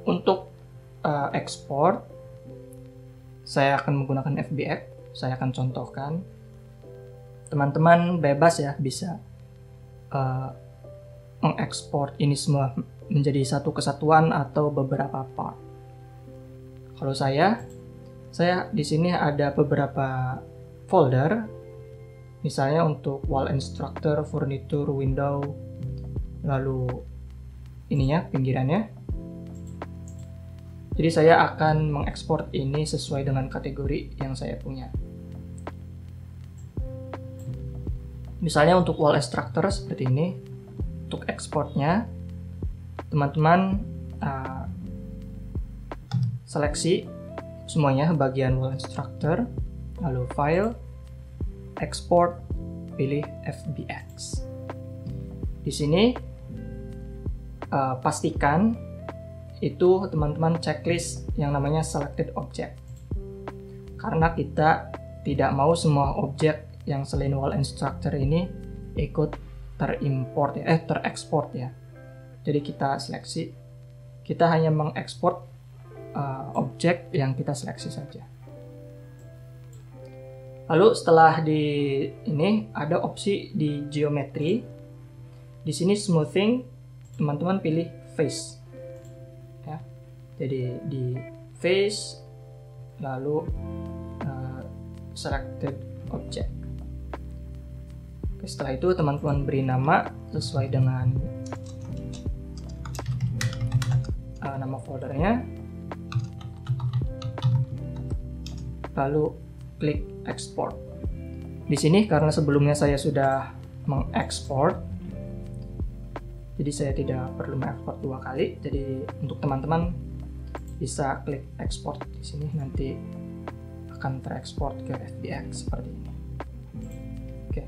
Untuk ekspor, saya akan menggunakan FBX. Saya akan contohkan. Teman-teman bebas ya, bisa mengekspor ini semua menjadi satu kesatuan atau beberapa part. Kalau saya di sini ada beberapa folder, misalnya untuk wall instructor, furniture, window, lalu ininya pinggirannya. Jadi saya akan mengekspor ini sesuai dengan kategori yang saya punya. Misalnya untuk wall instructor seperti ini. Untuk ekspornya, teman-teman seleksi semuanya bagian wall instructor, lalu file, export, pilih FBX. Di sini pastikan itu teman-teman checklist yang namanya selected object, karena kita tidak mau semua objek yang selain wall instructor ini ikut terekspor ya. Jadi kita seleksi, kita hanya mengekspor objek yang kita seleksi saja. Lalu setelah di ini ada opsi di geometry. Di sini smoothing, teman-teman pilih face. Ya. Jadi di face, lalu selected object. Oke, setelah itu teman-teman beri nama sesuai dengan nama foldernya. Lalu klik export. Di sini karena sebelumnya saya sudah mengekspor, jadi saya tidak perlu mengekspor 2 kali. Jadi untuk teman-teman bisa klik export di sini, nanti akan terekspor ke FBX seperti ini. Oke,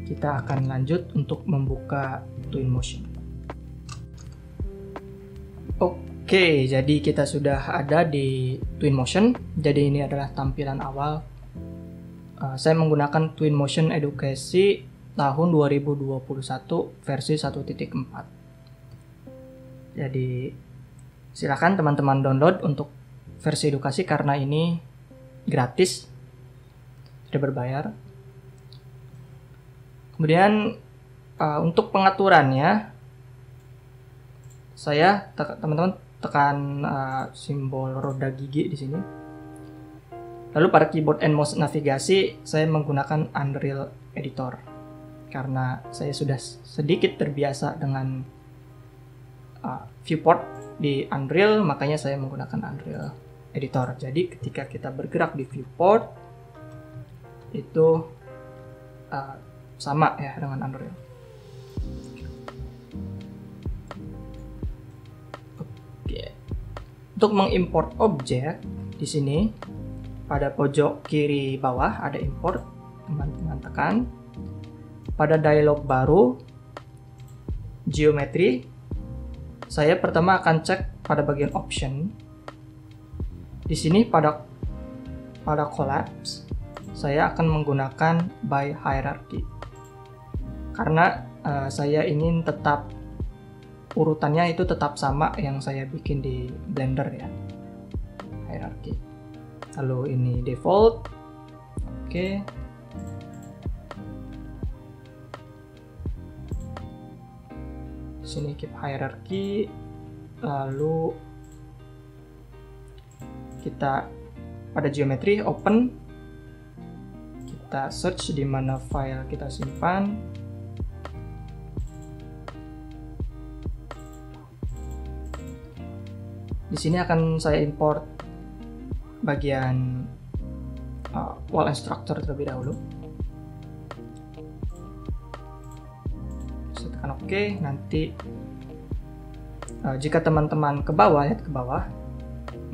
kita akan lanjut untuk membuka Twinmotion. Oke, jadi kita sudah ada di Twinmotion. Jadi ini adalah tampilan awal. Saya menggunakan Twinmotion Education tahun 2021 versi 1.4. Jadi silakan teman-teman download untuk versi edukasi karena ini gratis, tidak berbayar. Kemudian untuk pengaturannya, teman-teman tekan simbol roda gigi di sini. Lalu pada keyboard and mouse navigasi saya menggunakan Unreal Editor karena saya sudah sedikit terbiasa dengan viewport di Unreal, makanya saya menggunakan Unreal Editor. Jadi ketika kita bergerak di viewport itu sama ya dengan Unreal. Oke. Untuk mengimport objek di sini pada pojok kiri bawah ada import, teman-teman tekan. Pada dialog baru geometry, saya pertama akan cek pada bagian option. Di sini pada collapse saya akan menggunakan by hierarchy karena saya ingin tetap urutannya itu tetap sama yang saya bikin di Blender ya, hierarchy. Lalu ini default. Oke. Sini keep hierarchy. Lalu kita pada geometry open, kita search di mana file kita simpan. Di sini akan saya import bagian wall instructor terlebih dahulu. Saya tekan OK. Nanti jika teman-teman lihat ke bawah,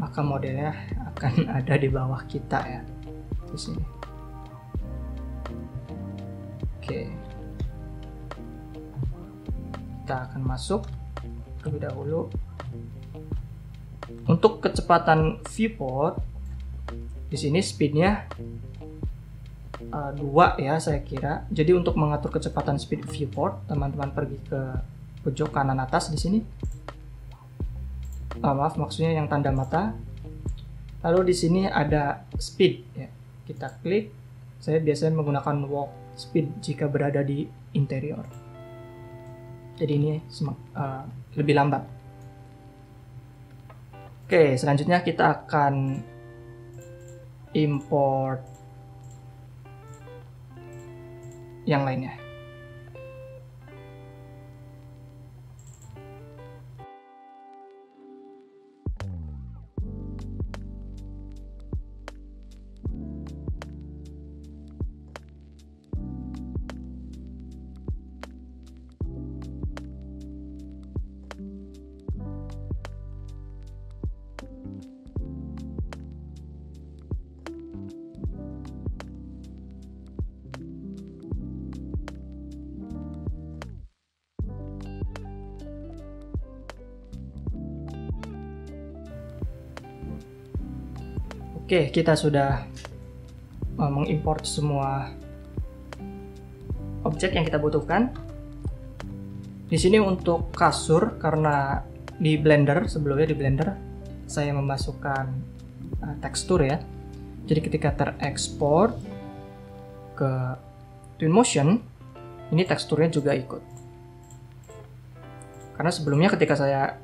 maka modelnya akan ada di bawah kita ya, di sini. Oke, kita akan masuk terlebih dahulu. Untuk kecepatan viewport di sini speednya 2 ya saya kira. Jadi untuk mengatur kecepatan speed viewport, teman-teman pergi ke pojok kanan atas di sini. maaf, maksudnya yang tanda mata. Lalu di sini ada speed ya. Kita klik. Saya biasanya menggunakan walk speed jika berada di interior. Jadi ini lebih lambat. Oke, selanjutnya kita akan import yang lainnya. Oke, kita sudah mengimport semua objek yang kita butuhkan. Di sini untuk kasur, karena di Blender sebelumnya saya memasukkan tekstur ya. Jadi ketika terekspor ke Twinmotion, ini teksturnya juga ikut. Karena sebelumnya ketika saya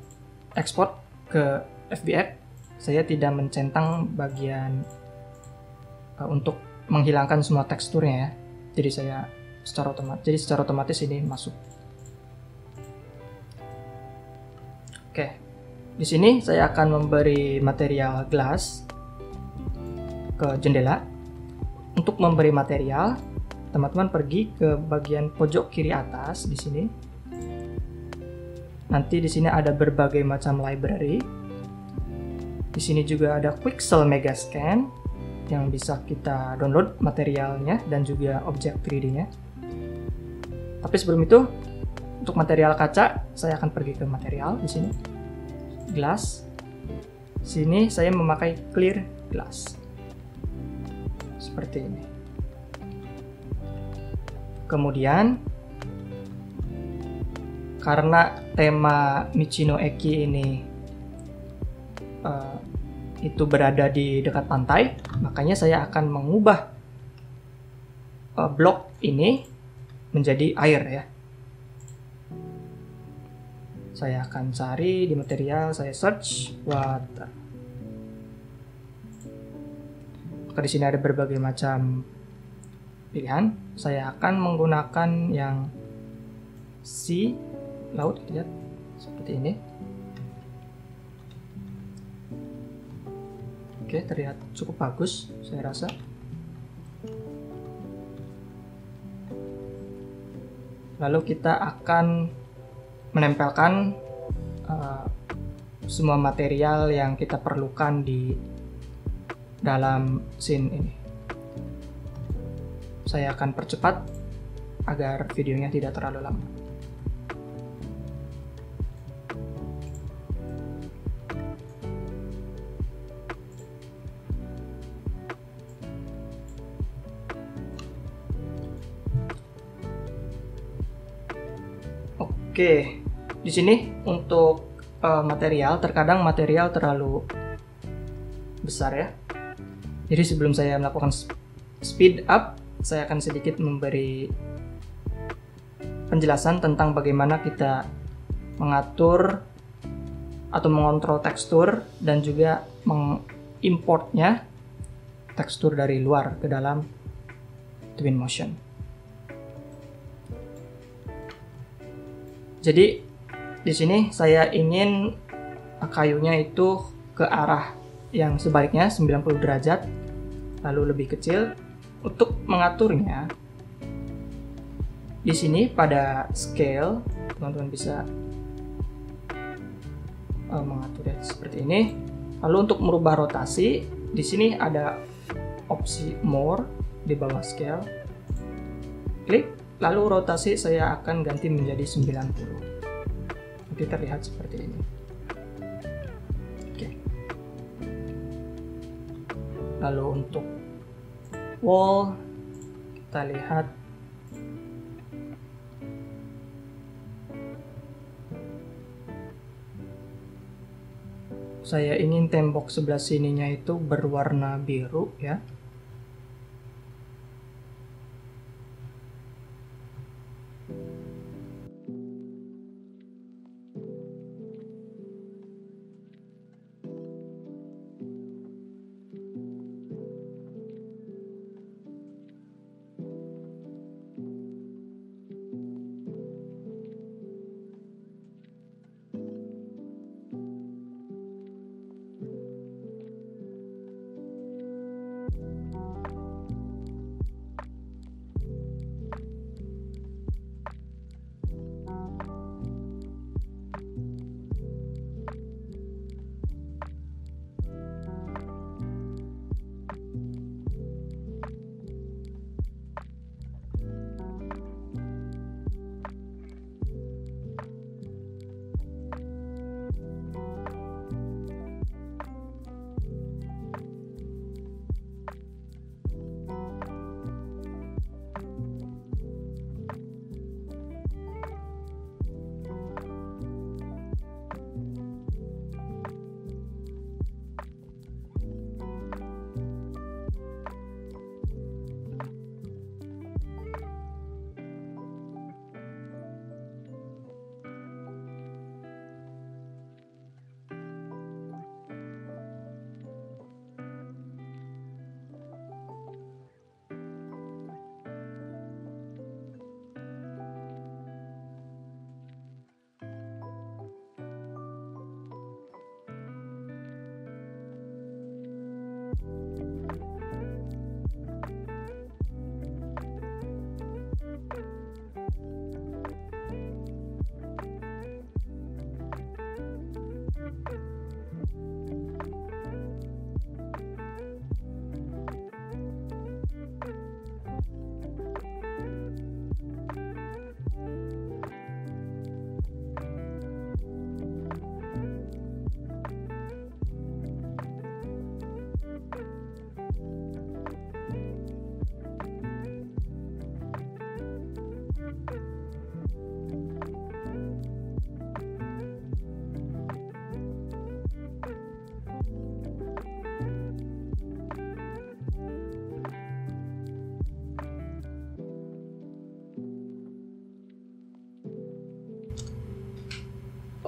ekspor ke FBX, saya tidak mencentang bagian untuk menghilangkan semua teksturnya ya. Jadi secara otomatis ini masuk. Oke. Di sini saya akan memberi material glass ke jendela. Untuk memberi material, teman-teman pergi ke bagian pojok kiri atas di sini. Nanti di sini ada berbagai macam library. Di sini juga ada Quixel Megascan yang bisa kita download materialnya dan juga objek 3D-nya. Tapi sebelum itu, untuk material kaca, saya akan pergi ke material di sini. Glass. Sini saya memakai clear glass. Seperti ini. Kemudian, karena tema Michi no Eki ini itu berada di dekat pantai, makanya saya akan mengubah blok ini menjadi air ya. Saya akan cari di material, saya search water. Maka di sini ada berbagai macam pilihan. Saya akan menggunakan yang sea, laut, lihat seperti ini. Oke, terlihat cukup bagus, saya rasa. Lalu kita akan menempelkan semua material yang kita perlukan di dalam scene ini. Saya akan percepat agar videonya tidak terlalu lama. Oke, di sini untuk material, terkadang material terlalu besar ya. Jadi sebelum saya melakukan speed up, saya akan sedikit memberi penjelasan tentang bagaimana kita mengatur atau mengontrol tekstur dan juga mengimportnya tekstur dari luar ke dalam Twinmotion. Jadi di sini saya ingin kayunya itu ke arah yang sebaliknya 90 derajat, lalu lebih kecil. Untuk mengaturnya, di sini pada scale teman-teman bisa mengaturnya seperti ini. Lalu untuk merubah rotasi, di sini ada opsi more di bawah scale. Klik. Lalu rotasi saya akan ganti menjadi 90. Nanti terlihat seperti ini. Oke. Lalu untuk wall, kita lihat saya ingin tembok sebelah sininya itu berwarna biru ya.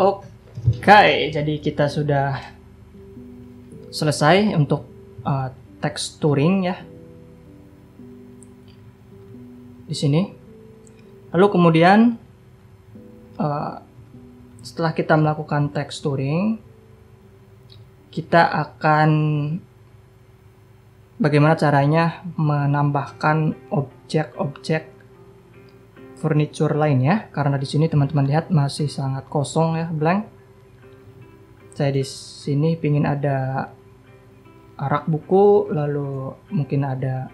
Oke, jadi kita sudah selesai untuk texturing ya di sini. Lalu kemudian setelah kita melakukan texturing, kita akan bagaimana caranya menambahkan objek-objek furniture lain ya, karena di sini teman-teman lihat masih sangat kosong ya, blank. Saya di sini pingin ada rak buku, lalu mungkin ada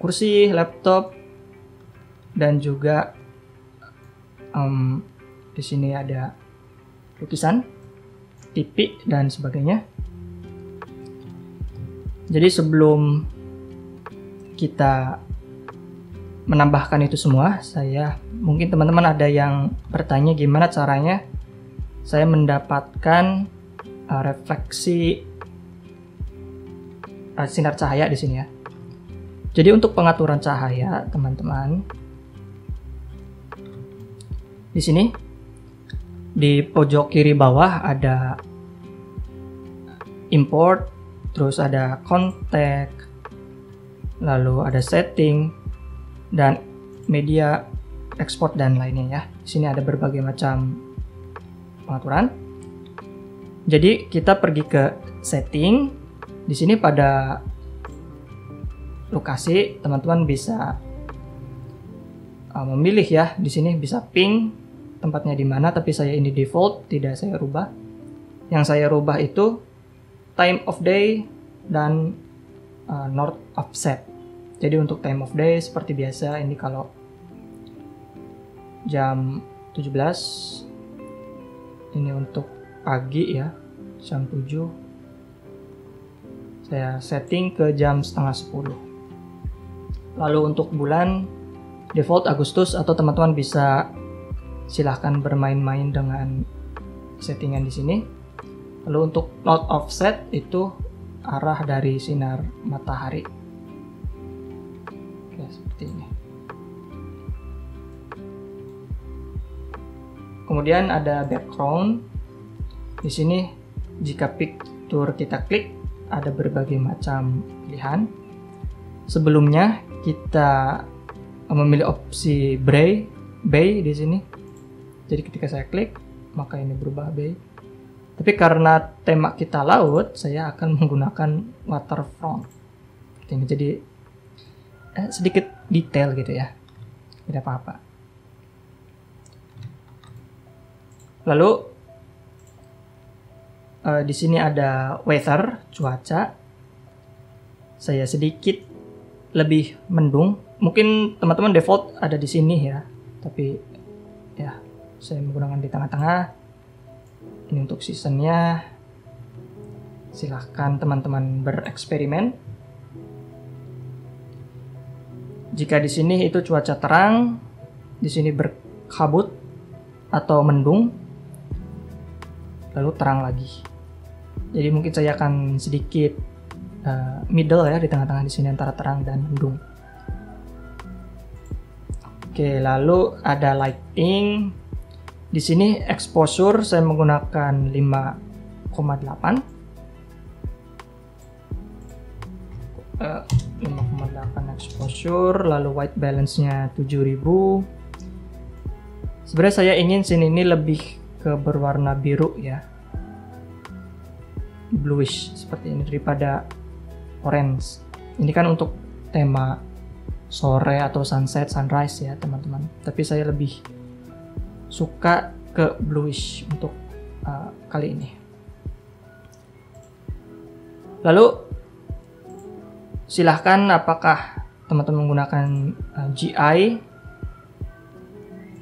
kursi, laptop, dan juga di sini ada lukisan, TV dan sebagainya. Jadi sebelum kita menambahkan itu semua, mungkin teman-teman ada yang bertanya gimana caranya saya mendapatkan refleksi sinar cahaya di sini ya. Jadi untuk pengaturan cahaya, teman-teman, di sini di pojok kiri bawah ada import, terus ada contact, lalu ada setting, dan media export dan lainnya ya. Di sini ada berbagai macam pengaturan. Jadi kita pergi ke setting. Di sini pada lokasi teman-teman bisa memilih ya. Di sini bisa ping tempatnya di mana, tapi saya ini default, tidak saya rubah. Yang saya rubah itu time of day dan north offset. Jadi untuk time of day seperti biasa, ini kalau jam 17, ini untuk pagi ya, jam 7, saya setting ke jam setengah 10. Lalu untuk bulan default Agustus, atau teman-teman bisa silahkan bermain-main dengan settingan di sini. Lalu untuk node offset itu arah dari sinar matahari. Oke, seperti ini. Kemudian ada background. Di sini jika picture kita klik ada berbagai macam pilihan. Sebelumnya kita memilih opsi bay di sini. Jadi ketika saya klik maka ini berubah bay. Tapi karena tema kita laut, saya akan menggunakan waterfront. Ini jadi sedikit detail gitu ya. Tidak apa-apa. Lalu di sini ada weather, cuaca. Saya sedikit lebih mendung. Mungkin teman-teman default ada di sini ya. Tapi ya, saya menggunakan di tengah-tengah. Ini untuk seasonnya. Silahkan teman-teman bereksperimen. Jika di sini itu cuaca terang, di sini berkabut atau mendung, lalu terang lagi. Jadi mungkin saya akan sedikit middle ya, di tengah-tengah di sini antara terang dan mendung. Oke, lalu ada lighting. Di sini exposure saya menggunakan 5,8. 5,8 exposure, lalu white balance-nya 7000. Sebenarnya saya ingin scene ini lebih ke berwarna biru ya. Bluish seperti ini daripada orange. Ini kan untuk tema sore atau sunset, sunrise ya teman-teman. Tapi saya lebih suka ke bluish untuk kali ini. Lalu silahkan apakah teman-teman menggunakan GI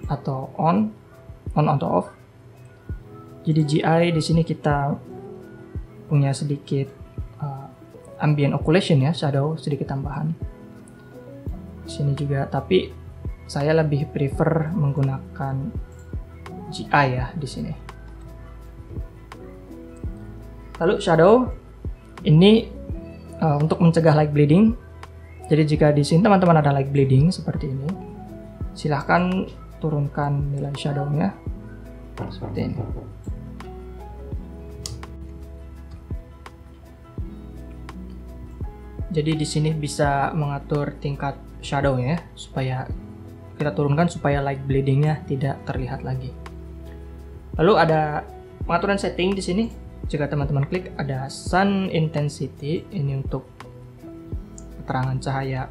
atau on atau off. Jadi GI di sini kita punya sedikit ambient occlusion ya, shadow sedikit tambahan. Di sini juga, tapi saya lebih prefer menggunakan GI ya di sini. Lalu shadow ini untuk mencegah light bleeding. Jadi jika di sini teman-teman ada light bleeding seperti ini, silahkan turunkan nilai shadow-nya seperti ini. Jadi di sini bisa mengatur tingkat shadow-nya supaya kita turunkan supaya light bleeding-nya tidak terlihat lagi. Lalu ada pengaturan setting di sini. Jika teman-teman klik ada sun intensity, ini untuk keterangan cahaya.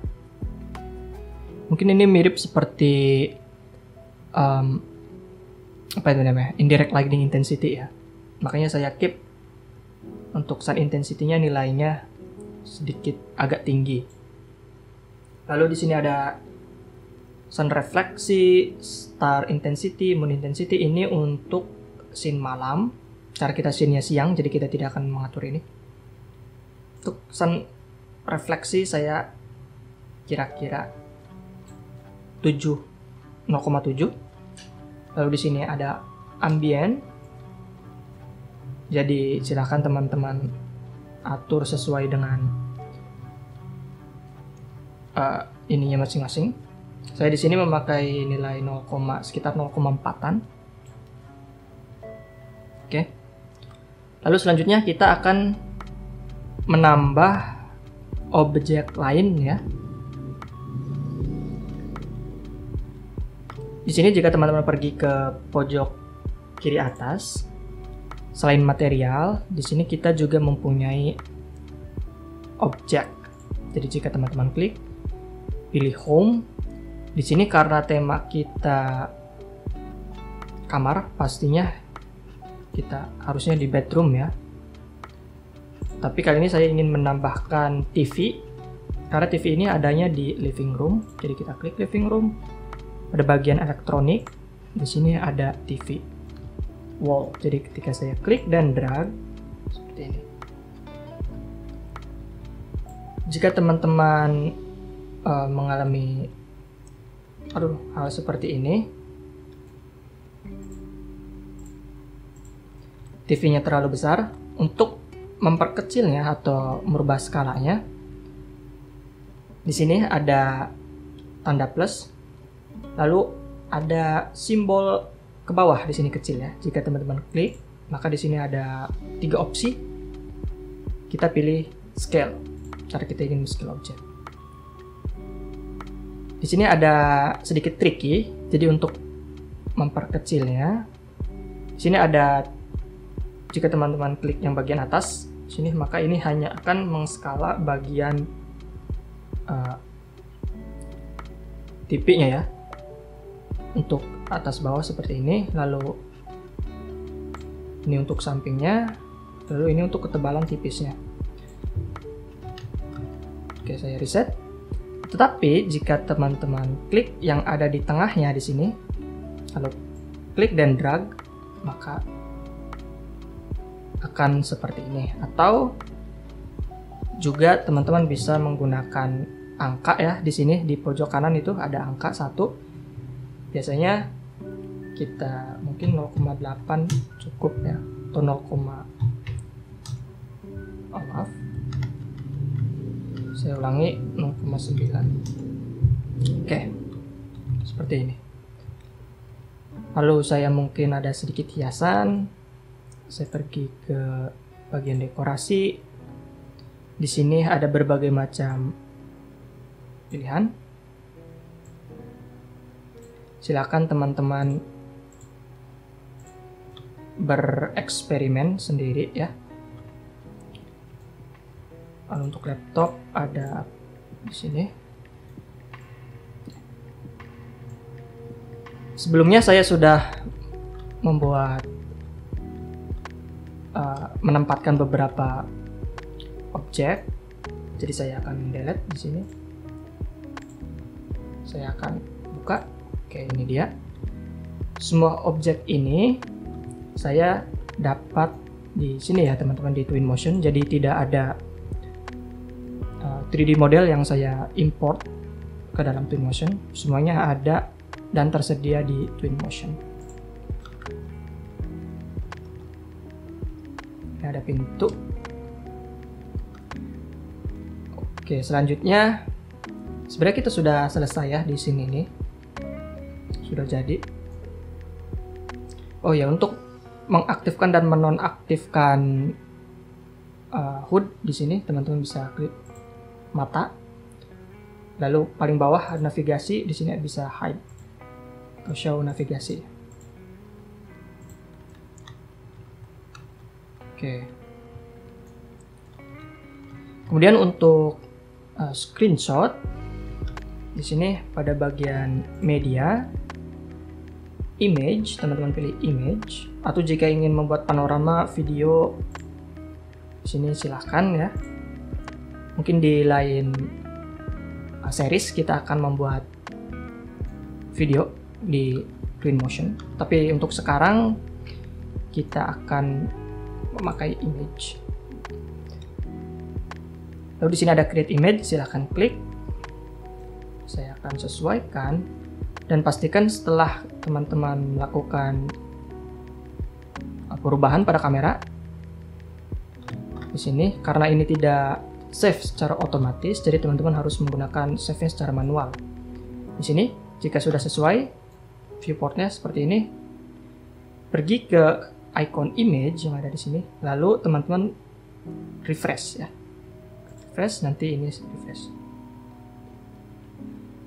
Mungkin ini mirip seperti apa itu namanya? Indirect lighting intensity ya. Makanya saya keep untuk sun intensity-nya nilainya sedikit agak tinggi. Lalu di sini ada sun refleksi, star intensity, moon intensity. Ini untuk scene malam. Cara kita scene-nya siang, jadi kita tidak akan mengatur ini. Untuk sun refleksi saya kira-kira 0,7. Lalu di sini ada ambient. Jadi silahkan teman-teman atur sesuai dengan ininya masing-masing. Saya di sini memakai nilai sekitar 0,4-an. Oke. Lalu selanjutnya kita akan menambah objek lain ya. Di sini jika teman-teman pergi ke pojok kiri atas, selain material, di sini kita juga mempunyai objek. Jadi jika teman-teman klik, pilih home. Di sini karena tema kita kamar, pastinya kita harusnya di bedroom ya. Tapi kali ini saya ingin menambahkan TV. Karena TV ini adanya di living room. Jadi kita klik living room. Ada bagian elektronik. Di sini ada TV wall. Jadi ketika saya klik dan drag seperti ini. Jika teman-teman mengalami hal seperti ini, TV-nya terlalu besar, untuk memperkecilnya atau merubah skalanya, di sini ada tanda plus, lalu ada simbol ke bawah di sini kecil ya. Jika teman-teman klik, maka di sini ada 3 opsi. Kita pilih scale, cara kita ingin scale objek. Di sini ada sedikit tricky, jadi untuk memperkecilnya, di sini ada, jika teman-teman klik yang bagian atas sini, maka ini hanya akan mengskala bagian TV-nya ya, untuk atas bawah seperti ini, lalu ini untuk sampingnya, lalu ini untuk ketebalan tipisnya. Oke, saya reset. Tetapi jika teman-teman klik yang ada di tengahnya di sini, lalu klik dan drag, maka akan seperti ini. Atau juga teman-teman bisa menggunakan angka ya, di sini di pojok kanan itu ada angka 1. Biasanya kita mungkin 0,8 cukup ya, atau 0, maaf, saya ulangi, 0,9. Oke, seperti ini. Lalu saya mungkin ada sedikit hiasan, saya pergi ke bagian dekorasi. Di sini ada berbagai macam pilihan. Silakan teman-teman bereksperimen sendiri ya. Lalu untuk laptop ada di sini. Sebelumnya saya sudah membuat menempatkan beberapa objek. Jadi saya akan delete di sini. Saya akan buka. Oke, ini dia. Semua objek ini saya dapat di sini ya teman-teman, di Twinmotion. Jadi tidak ada 3D model yang saya import ke dalam Twinmotion. Semuanya ada dan tersedia di Twinmotion. Ini ada pintu. Oke, selanjutnya sebenarnya kita sudah selesai ya di sini nih. Sudah jadi. Oh ya, untuk mengaktifkan dan menonaktifkan HUD di sini teman-teman bisa klik mata. Lalu paling bawah navigasi, di sini bisa hide atau show navigasi. Oke. Kemudian untuk screenshot, di sini pada bagian media, image, teman-teman pilih image. Atau jika ingin membuat panorama video, di sini silahkan ya. Mungkin di lain series kita akan membuat video di Twinmotion. Tapi untuk sekarang kita akan memakai image. Lalu di sini ada create image, silahkan klik. Saya akan sesuaikan dan pastikan setelah teman-teman melakukan perubahan pada kamera di sini, karena ini tidak save secara otomatis, jadi teman-teman harus menggunakan save-nya secara manual. Di sini, jika sudah sesuai, viewportnya seperti ini, pergi ke icon image yang ada di sini, lalu teman-teman refresh ya. Refresh, nanti ini refresh.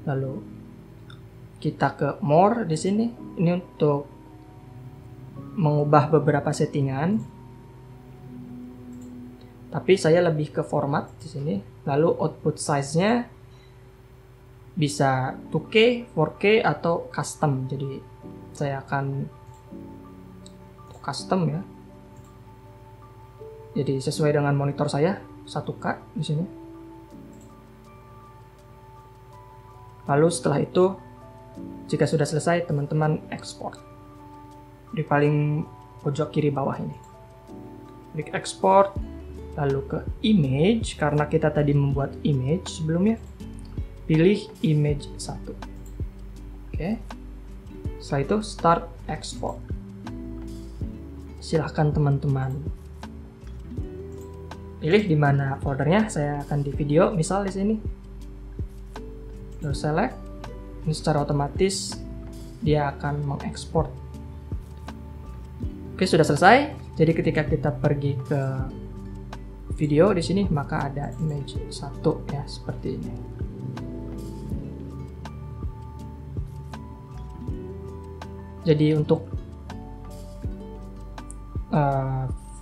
Lalu kita ke more di sini. Ini untuk mengubah beberapa settingan. Tapi saya lebih ke format di sini. Lalu output size-nya bisa 2K, 4K atau custom. Jadi saya akan custom ya. Jadi sesuai dengan monitor saya 1K di sini. Lalu setelah itu, jika sudah selesai, teman-teman export di paling pojok kiri bawah ini. Klik export, lalu ke image, karena kita tadi membuat image sebelumnya. Pilih image 1. Oke. Setelah itu start export. silahkan teman-teman pilih di mana foldernya. Saya akan di video, misal di sini. Lalu select, ini secara otomatis dia akan mengekspor. Oke, sudah selesai. Jadi ketika kita pergi ke video di sini, maka ada image 1 ya, seperti ini. Jadi untuk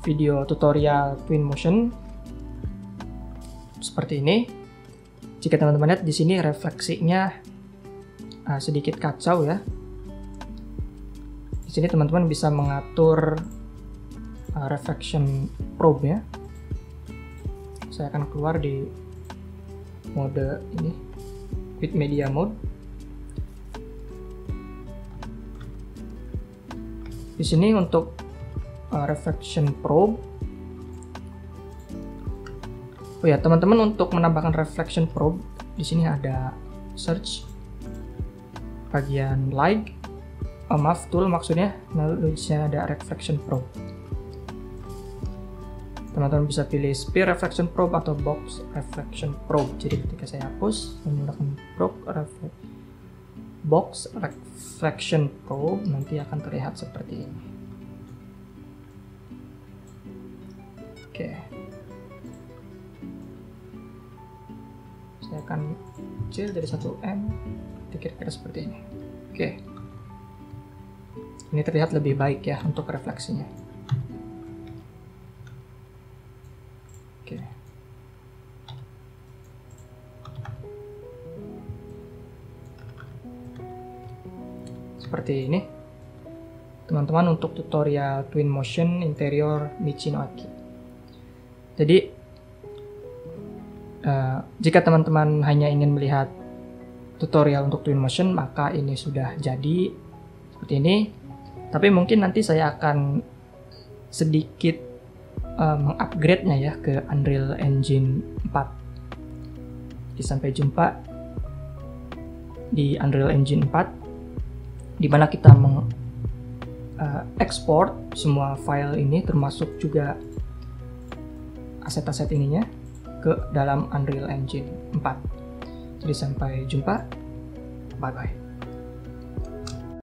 video tutorial Twinmotion seperti ini. Jika teman-teman lihat di sini refleksinya sedikit kacau ya. Di sini teman-teman bisa mengatur reflection probe ya. Saya akan keluar di mode ini, with media mode. Di sini untuk reflection probe. Oh ya, teman-teman, untuk menambahkan reflection probe di sini ada search, bagian light, tool maksudnya, lalu di sini ada reflection probe. Teman-teman bisa pilih sphere reflection probe atau box reflection probe. Jadi ketika saya hapus menggunakan box reflection probe, nanti akan terlihat seperti ini. Oke. Saya akan kecil dari 1M, kira-kira seperti ini. Oke. Ini terlihat lebih baik ya untuk refleksinya. Oke. Seperti ini. Teman-teman, untuk tutorial Twinmotion interior Michinoaki. Jadi jika teman-teman hanya ingin melihat tutorial untuk Twinmotion, maka ini sudah jadi seperti ini. Tapi mungkin nanti saya akan sedikit mengupgrade-nya ya ke Unreal Engine 4. Jadi sampai jumpa di Unreal Engine 4, di mana kita mengekspor semua file ini, termasuk juga aset-aset ininya, ke dalam Unreal Engine 4. Jadi sampai jumpa, bye bye.